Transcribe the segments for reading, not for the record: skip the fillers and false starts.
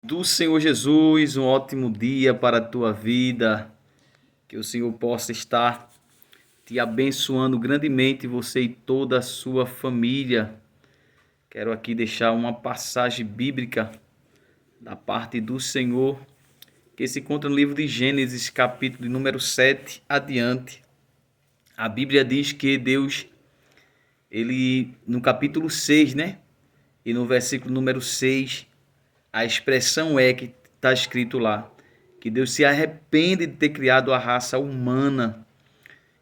Do Senhor Jesus, um ótimo dia para a tua vida, que o Senhor possa estar te abençoando grandemente, você e toda a sua família. Quero aqui deixar uma passagem bíblica da parte do Senhor, que se encontra no livro de Gênesis, capítulo de número 7 adiante. A Bíblia diz que Deus, ele no capítulo 6, né? E no versículo número 6, a expressão é que está escrito lá, que Deus se arrepende de ter criado a raça humana.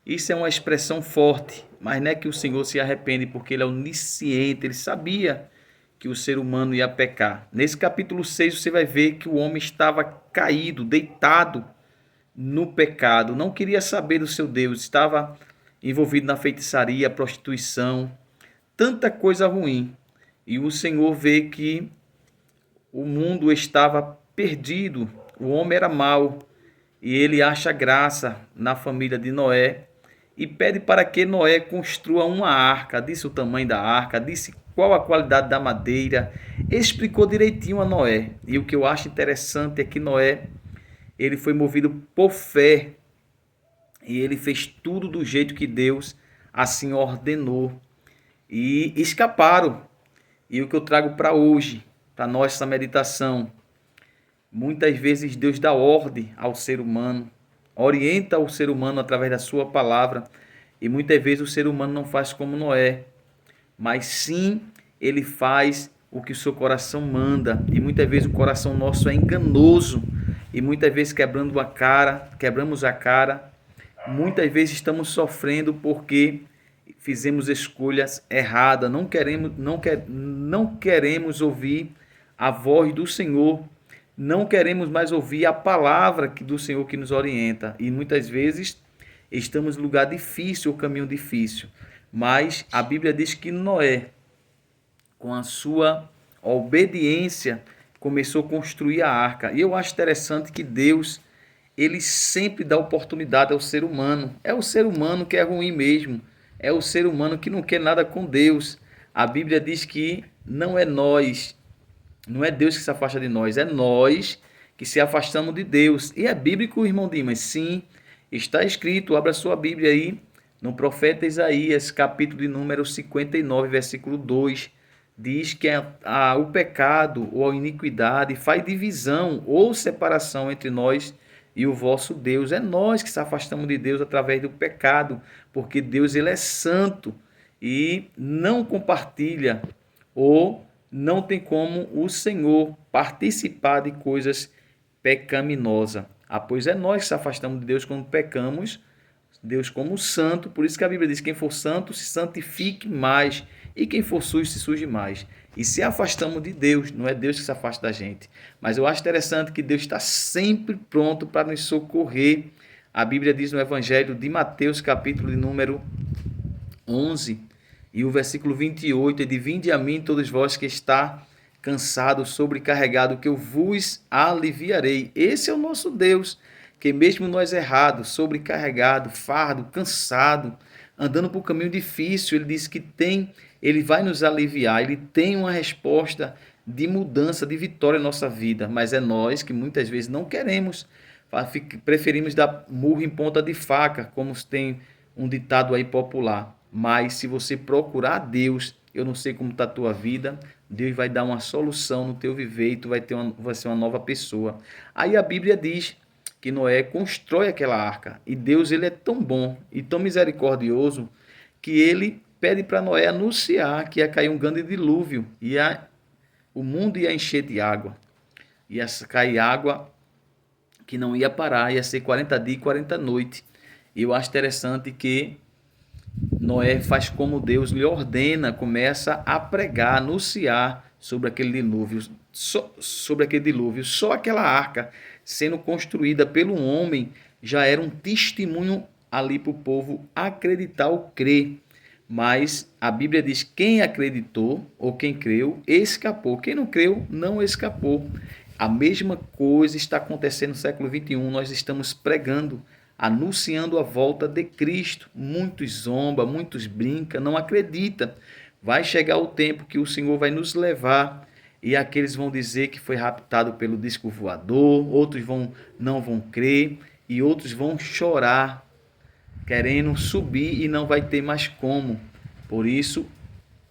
Isso é uma expressão forte, mas não é que o Senhor se arrepende porque ele é onisciente, ele sabia que o ser humano ia pecar. Nesse capítulo 6 você vai ver que o homem estava caído, deitado no pecado, não queria saber do seu Deus, estava envolvido na feitiçaria, prostituição, tanta coisa ruim. E o Senhor vê que o mundo estava perdido, o homem era mau, e ele acha graça na família de Noé e pede para que Noé construa uma arca. Disse o tamanho da arca, disse qual a qualidade da madeira, explicou direitinho a Noé. E o que eu acho interessante é que Noé, ele foi movido por fé e ele fez tudo do jeito que Deus assim ordenou e escaparam. E o que eu trago para hoje, para nossa meditação, muitas vezes Deus dá ordem ao ser humano, orienta o ser humano através da sua palavra, e muitas vezes o ser humano não faz como Noé, mas sim ele faz o que o seu coração manda, e muitas vezes o coração nosso é enganoso, e muitas vezes quebramos a cara, muitas vezes estamos sofrendo porque fizemos escolhas erradas, não queremos ouvir a voz do Senhor, não queremos mais ouvir a palavra do Senhor que nos orienta. E muitas vezes estamos em lugar difícil, o caminho difícil. Mas a Bíblia diz que Noé, com a sua obediência, começou a construir a arca. E eu acho interessante que Deus, ele sempre dá oportunidade ao ser humano. É o ser humano que é ruim mesmo. É o ser humano que não quer nada com Deus. A Bíblia diz que não é nós, não é Deus que se afasta de nós, é nós que se afastamos de Deus. E é bíblico, irmão Dimas? Sim, está escrito, abra sua Bíblia aí, no profeta Isaías, capítulo de número 59, versículo 2, diz que o pecado ou a iniquidade faz divisão ou separação entre nós e o vosso Deus. É nós que se afastamos de Deus através do pecado, porque Deus ele é santo e não compartilha ou não tem como o Senhor participar de coisas pecaminosas. Pois é nós que se afastamos de Deus quando pecamos, Deus como santo, por isso que a Bíblia diz que quem for santo se santifique mais e quem for sujo se suje mais. E se afastamos de Deus, não é Deus que se afasta da gente. Mas eu acho interessante que Deus está sempre pronto para nos socorrer. A Bíblia diz no Evangelho de Mateus, capítulo de número 11, e o versículo 28 é de: vinde a mim todos vós que está cansado, sobrecarregado, que eu vos aliviarei. Esse é o nosso Deus, que mesmo nós errados, sobrecarregado, fardo, cansado, andando por um caminho difícil, ele diz que ele vai nos aliviar, ele tem uma resposta de mudança, de vitória na nossa vida, mas é nós que muitas vezes não queremos, preferimos dar murro em ponta de faca, como tem um ditado aí popular. Mas se você procurar Deus, eu não sei como está a tua vida, Deus vai dar uma solução no teu viver e tu vai ser uma nova pessoa. Aí a Bíblia diz que Noé constrói aquela arca. E Deus ele é tão bom e tão misericordioso que ele pede para Noé anunciar que ia cair um grande dilúvio e o mundo ia encher de água. Ia cair água que não ia parar, ia ser 40 dias e 40 noites. E eu acho interessante que Noé faz como Deus lhe ordena, começa a pregar, anunciar sobre aquele dilúvio, Só aquela arca sendo construída pelo homem já era um testemunho ali para o povo acreditar ou crer. Mas a Bíblia diz: quem acreditou ou quem creu, escapou. Quem não creu, não escapou. A mesma coisa está acontecendo no século XXI. Nós estamos pregando, anunciando a volta de Cristo. Muitos zombam, muitos brincam, não acreditam. Vai chegar o tempo que o Senhor vai nos levar e aqueles vão dizer que foi raptado pelo disco voador, outros não vão crer, e outros vão chorar, querendo subir e não vai ter mais como. Por isso,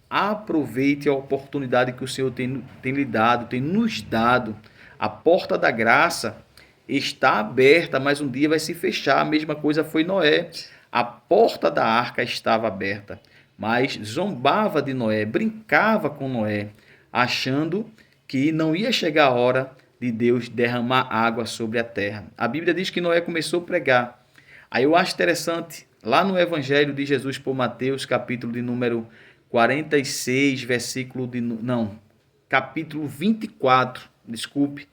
aproveite a oportunidade que o Senhor tem lhe dado, tem nos dado. A porta da graça está aberta, mas um dia vai se fechar. A mesma coisa foi Noé. A porta da arca estava aberta, mas zombava de Noé, brincava com Noé, achando que não ia chegar a hora de Deus derramar água sobre a terra. A Bíblia diz que Noé começou a pregar. Aí eu acho interessante, lá no Evangelho de Jesus por Mateus, capítulo de número 46, versículo de... Não, capítulo 24, desculpe.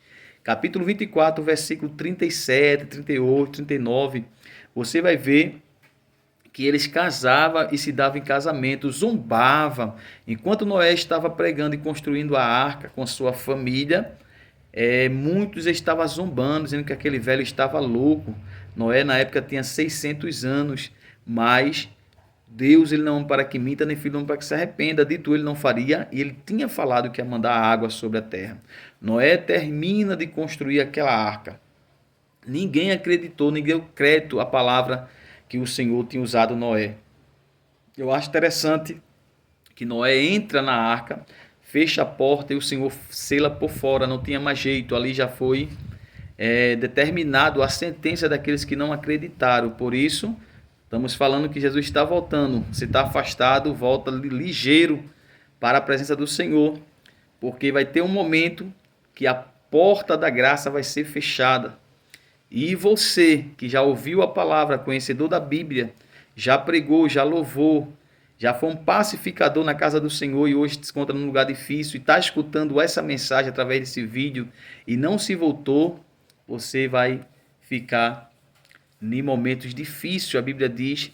Capítulo 24, versículo 37, 38, 39. Você vai ver que eles casavam e se davam em casamento, zombavam. Enquanto Noé estava pregando e construindo a arca com sua família, muitos estavam zombando, dizendo que aquele velho estava louco. Noé, na época, tinha 600 anos, mas Deus, ele não é para que minta, nem filho não para que se arrependa. Dito ele, não faria, e ele tinha falado que ia mandar água sobre a terra. Noé termina de construir aquela arca. Ninguém acreditou, ninguém deu crédito à palavra que o Senhor tinha usado Noé. Eu acho interessante que Noé entra na arca, fecha a porta e o Senhor sela por fora, não tinha mais jeito, ali já foi determinado a sentença daqueles que não acreditaram. Por isso, estamos falando que Jesus está voltando. Se está afastado, volta ligeiro para a presença do Senhor, porque vai ter um momento que a porta da graça vai ser fechada. E você, que já ouviu a palavra, conhecedor da Bíblia, já pregou, já louvou, já foi um pacificador na casa do Senhor e hoje se encontra num lugar difícil e está escutando essa mensagem através desse vídeo e não se voltou, você vai ficar em momentos difíceis. A Bíblia diz,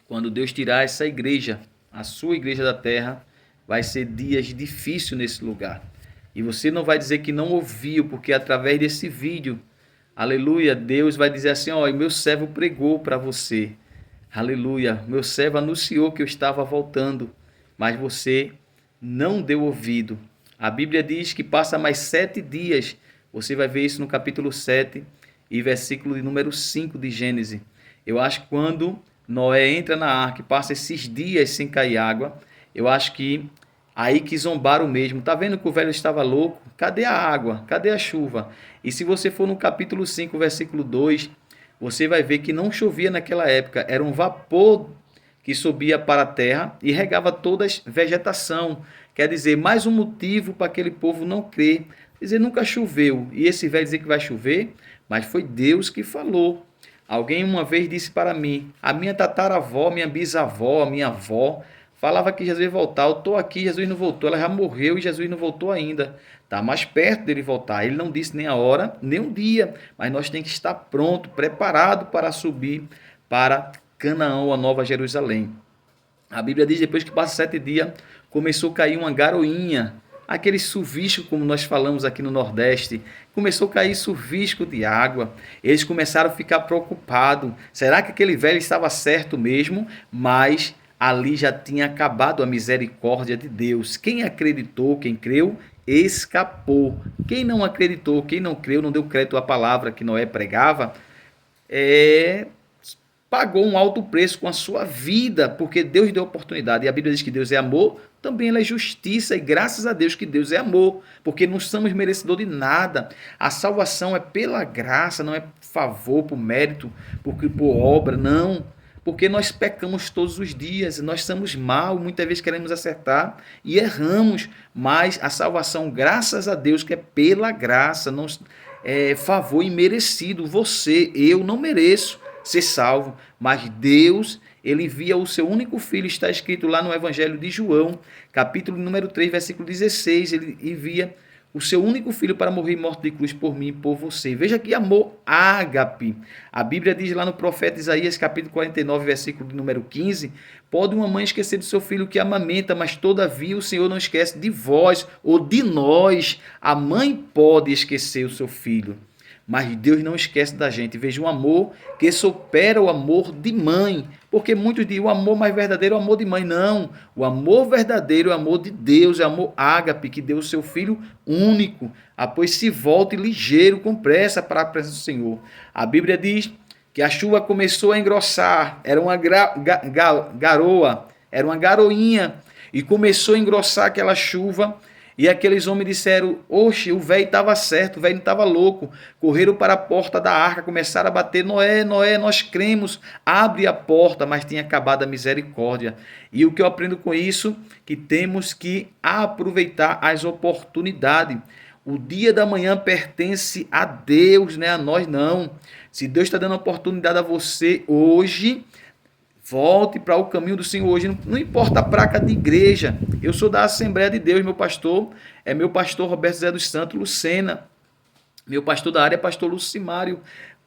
quando Deus tirar essa igreja, a sua igreja da terra, vai ser dias difíceis nesse lugar. E você não vai dizer que não ouviu, porque através desse vídeo, aleluia, Deus vai dizer assim, ó, meu servo pregou para você. Aleluia, meu servo anunciou que eu estava voltando, mas você não deu ouvido. A Bíblia diz que passa mais 7 dias, você vai ver isso no capítulo 7 e versículo de número 5 de Gênesis. Eu acho que quando Noé entra na arca e passa esses dias sem cair água, eu acho que aí que zombaram mesmo. Tá vendo que o velho estava louco? Cadê a água? Cadê a chuva? E se você for no capítulo 5, versículo 2, você vai ver que não chovia naquela época. Era um vapor que subia para a terra e regava toda a vegetação. Quer dizer, mais um motivo para aquele povo não crer. Quer dizer, nunca choveu. E esse velho dizer que vai chover, mas foi Deus que falou. Alguém uma vez disse para mim, a minha tataravó, minha bisavó, a minha avó, falava que Jesus ia voltar. Eu estou aqui, Jesus não voltou. Ela já morreu e Jesus não voltou ainda. Está mais perto dele voltar. Ele não disse nem a hora, nem o dia. Mas nós temos que estar pronto, preparado para subir para Canaã, a Nova Jerusalém. A Bíblia diz, depois que passa 7 dias, começou a cair uma garoinha. Aquele chuvisco, como nós falamos aqui no Nordeste, começou a cair chuvisco de água. Eles começaram a ficar preocupados. Será que aquele velho estava certo mesmo? Mas ali já tinha acabado a misericórdia de Deus. Quem acreditou, quem creu, escapou. Quem não acreditou, quem não creu, não deu crédito à palavra que Noé pregava, pagou um alto preço com a sua vida, porque Deus deu oportunidade. E a Bíblia diz que Deus é amor, também ela é justiça, e graças a Deus que Deus é amor, porque não somos merecedores de nada. A salvação é pela graça, não é por favor, por mérito, por obra, não. Porque nós pecamos todos os dias, nós somos mal, muitas vezes queremos acertar e erramos, mas a salvação, graças a Deus, que é pela graça, não é favor imerecido. Você, eu não mereço ser salvo, mas Deus, ele envia o seu único filho, está escrito lá no Evangelho de João, capítulo número 3, versículo 16, ele envia o seu único filho para morrer morto de cruz por mim e por você. Veja que amor ágape. A Bíblia diz lá no profeta Isaías, capítulo 49, versículo número 15, pode uma mãe esquecer do seu filho que amamenta, mas todavia o Senhor não esquece de vós ou de nós. A mãe pode esquecer o seu filho, mas Deus não esquece da gente. Veja, um amor que supera o amor de mãe, porque muitos dizem o amor mais verdadeiro é o amor de mãe. Não, o amor verdadeiro é o amor de Deus, é o amor ágape, que deu o seu Filho único, pois se volte ligeiro, com pressa para a presença do Senhor. A Bíblia diz que a chuva começou a engrossar, era uma garoa, era uma garoinha, e começou a engrossar aquela chuva, e aqueles homens disseram, oxe, o velho estava certo, o velho não estava louco. Correram para a porta da arca, começaram a bater, Noé, Noé, nós cremos, abre a porta, mas tinha acabado a misericórdia. E o que eu aprendo com isso, que temos que aproveitar as oportunidades. O dia da manhã pertence a Deus, né? A nós não. Se Deus está dando oportunidade a você hoje, volte para o caminho do Senhor hoje. Não importa a placa de igreja. Eu sou da Assembleia de Deus, meu pastor é meu pastor Roberto Zé dos Santos Lucena. Meu pastor da área é pastor Lucimário.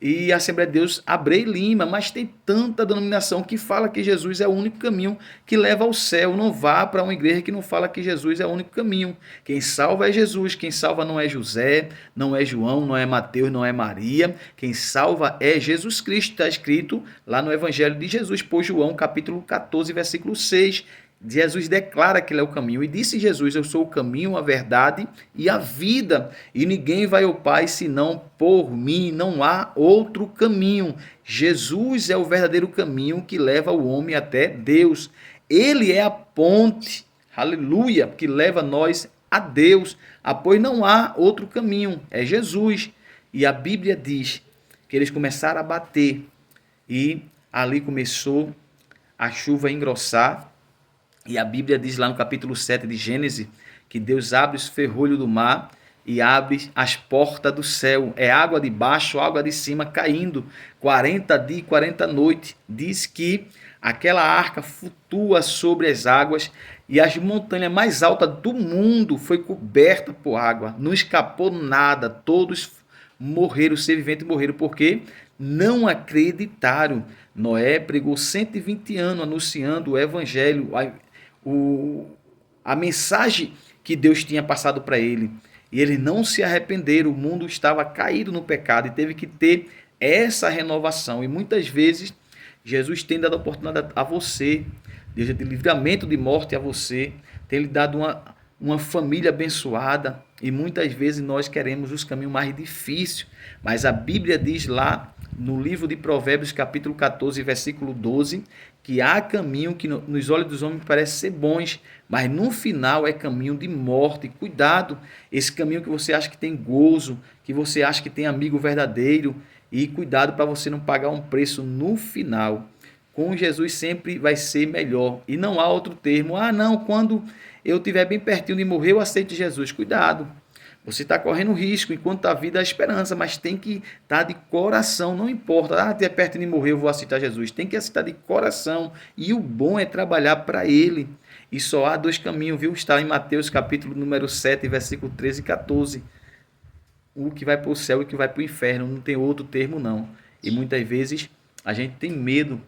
E a Assembleia de Deus Abrei Lima, mas tem tanta denominação que fala que Jesus é o único caminho que leva ao céu. Não vá para uma igreja que não fala que Jesus é o único caminho. Quem salva é Jesus, quem salva não é José, não é João, não é Mateus, não é Maria. Quem salva é Jesus Cristo, está escrito lá no Evangelho de Jesus, por João, capítulo 14, versículo 6. Jesus declara que ele é o caminho, e disse Jesus, eu sou o caminho, a verdade e a vida, e ninguém vai ao Pai senão por mim, não há outro caminho. Jesus é o verdadeiro caminho que leva o homem até Deus. Ele é a ponte, aleluia, que leva nós a Deus, pois não há outro caminho, é Jesus. E a Bíblia diz que eles começaram a bater, e ali começou a chuva a engrossar. E a Bíblia diz lá no capítulo 7 de Gênesis que Deus abre os ferrolhos do mar e abre as portas do céu. É água de baixo, água de cima caindo. 40 dias e 40 noites. Diz que aquela arca flutua sobre as águas e as montanhas mais altas do mundo foi coberta por água. Não escapou nada. Todos morreram, ser viventes morreram, porque não acreditaram. Noé pregou 120 anos anunciando o evangelho, a mensagem que Deus tinha passado para ele. E eles não se arrependeram, o mundo estava caído no pecado e teve que ter essa renovação. E muitas vezes Jesus tem dado a oportunidade a você, Deus tem livramento de morte a você, tem lhe dado uma família abençoada, e muitas vezes nós queremos os caminhos mais difíceis, mas a Bíblia diz lá no livro de Provérbios, capítulo 14, versículo 12, que há caminho que nos olhos dos homens parece ser bons, mas no final é caminho de morte. Cuidado, esse caminho que você acha que tem gozo, que você acha que tem amigo verdadeiro, e cuidado para você não pagar um preço no final. Com Jesus sempre vai ser melhor, e não há outro termo. Não, quando eu estiver bem pertinho de morrer, eu aceito Jesus. Cuidado, você está correndo risco, enquanto a vida é a esperança, mas tem que estar de coração, não importa, estiver perto de morrer, eu vou aceitar Jesus. Tem que aceitar de coração, e o bom é trabalhar para Ele. E só há dois caminhos, viu? Está em Mateus capítulo número 7, versículo 13 e 14. O que vai para o céu e o que vai para o inferno, não tem outro termo não. E muitas vezes a gente tem medo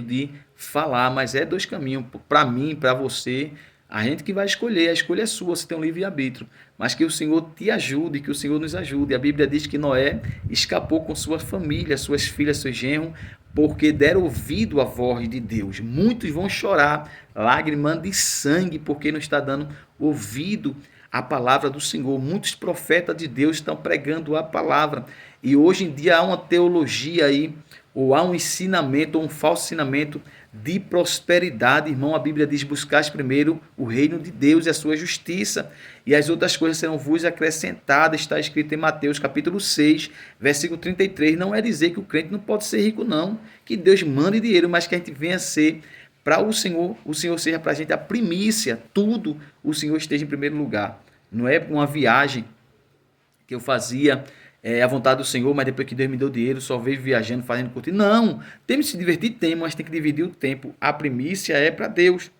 de falar, mas é dois caminhos, para mim, para você, a gente que vai escolher, a escolha é sua, você tem um livre-arbítrio, mas que o Senhor te ajude, que o Senhor nos ajude. A Bíblia diz que Noé escapou com sua família, suas filhas, seus genros, porque deram ouvido à voz de Deus. Muitos vão chorar, lágrimas de sangue, porque não está dando ouvido à palavra do Senhor. Muitos profetas de Deus estão pregando a palavra, e hoje em dia há uma teologia aí, ou há um ensinamento, ou um falso ensinamento de prosperidade. Irmão, a Bíblia diz, buscais primeiro o reino de Deus e a sua justiça, e as outras coisas serão vos acrescentadas. Está escrito em Mateus capítulo 6, versículo 33. Não é dizer que o crente não pode ser rico não, que Deus mande dinheiro, mas que a gente venha ser para o Senhor seja para a gente a primícia, tudo o Senhor esteja em primeiro lugar. Não é uma viagem que eu fazia a vontade do Senhor, mas depois que Deus me deu dinheiro, só vejo viajando, fazendo curtir. Não, temos que se divertir, mas tem que dividir o tempo. A primícia é para Deus.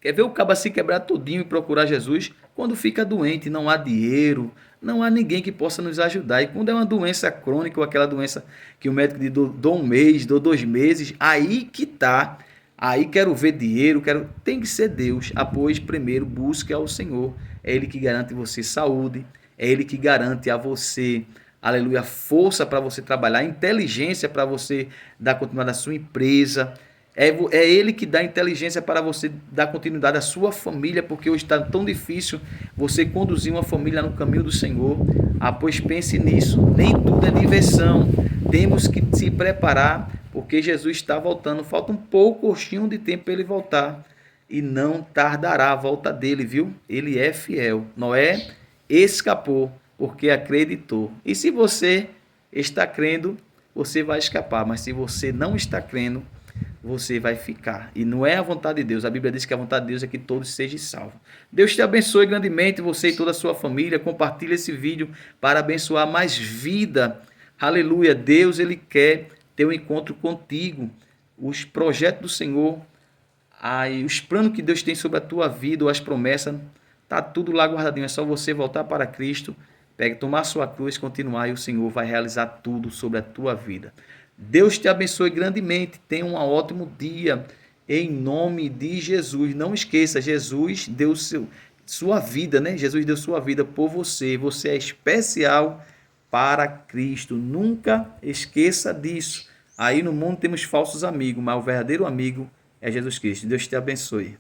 Quer ver o cabo se quebrar tudinho e procurar Jesus? Quando fica doente, não há dinheiro, não há ninguém que possa nos ajudar. E quando é uma doença crônica, ou aquela doença que o médico diz, dou um mês, dou 2 meses, aí que está. Aí quero ver dinheiro, tem que ser Deus. Pois primeiro busque ao Senhor. É Ele que garante você saúde, É Ele que garante a você, aleluia, força para você trabalhar, inteligência para você dar continuidade à sua empresa. É Ele que dá inteligência para você dar continuidade à sua família, porque hoje está tão difícil você conduzir uma família no caminho do Senhor. Ah, pois pense nisso, nem tudo é diversão. Temos que se preparar, porque Jesus está voltando. Falta um pouquinho de tempo para Ele voltar. E não tardará a volta dele, viu? Ele é fiel. Noé escapou porque acreditou. E se você está crendo, você vai escapar. Mas se você não está crendo, você vai ficar. E não é a vontade de Deus. A Bíblia diz que a vontade de Deus é que todos sejam salvos. Deus te abençoe grandemente, você e toda a sua família. Compartilhe esse vídeo para abençoar mais vida. Aleluia. Deus, Ele quer ter um encontro contigo. Os projetos do Senhor, os planos que Deus tem sobre a tua vida, ou as promessas, tá tudo lá guardadinho. É só você voltar para Cristo, tomar a sua cruz, continuar, e o Senhor vai realizar tudo sobre a tua vida. Deus te abençoe grandemente. Tenha um ótimo dia, em nome de Jesus. Não esqueça, Jesus deu sua vida, né? Jesus deu sua vida por você. Você é especial para Cristo. Nunca esqueça disso. Aí no mundo temos falsos amigos, mas o verdadeiro amigo é Jesus Cristo. Deus te abençoe.